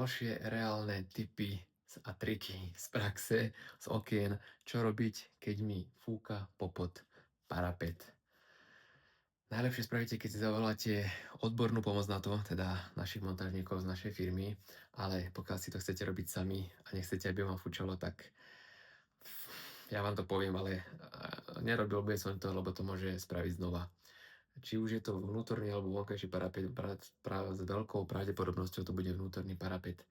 ďalšie reálne tipy a triky z praxe, z okien, čo robiť, keď mi fúka popod parapet. Najlepšie spravíte, keď si zavoláte odbornú pomoc na to, teda našich montážnikov z našej firmy, ale pokiaľ si to chcete robiť sami a nechcete, aby vám fúčalo, tak ja vám to poviem, ale nerobil by som to, lebo to môže spraviť znova. Či už je to vnútorný alebo vonkajší parapet, s veľkou pravdepodobnosťou to bude vnútorný parapet.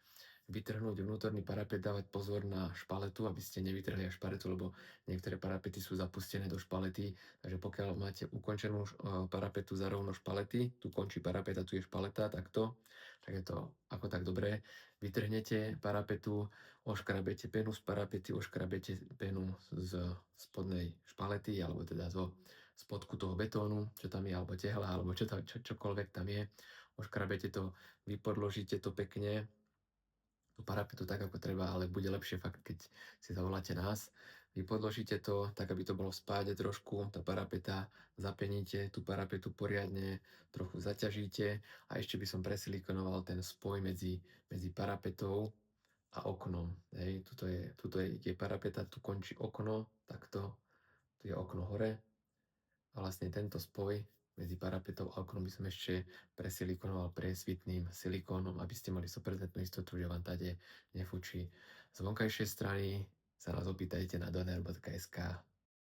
Vytrhnúť vnútorný parapet, dávať pozor na špaletu, aby ste nevytrhli až špaletu, lebo niektoré parapety sú zapustené do špalety, takže pokiaľ máte ukončenú parapetu za rovno špalety, tu končí parapet a tu je špaleta, takto, tak je to ako tak dobré. Vytrhnete parapetu, oškrabete penu z parapety, oškrabete penu z spodnej špalety, alebo teda zo spodku toho betónu, čo tam je, alebo tehla, alebo čokoľvek tam je. Oškrabete to, vypodložíte to pekne, tú parapetu tak, ako treba, ale bude lepšie fakt, keď si zavoláte nás. Vy podložíte to tak, aby to bolo v spáde trošku, tá parapeta, zapeníte tú parapetu poriadne, trochu zaťažíte a ešte by som presilikonoval ten spoj medzi parapetou a oknom. Hej, tuto je parapeta, tu končí okno, takto, tu je okno hore a vlastne tento spoj medzi parapetou a oknom by som ešte presilikonoval priesvitným silikónom, aby ste mali 100% istotu, že vám tade nefúči. Z vonkajšej strany sa nás opýtajte na doner.sk.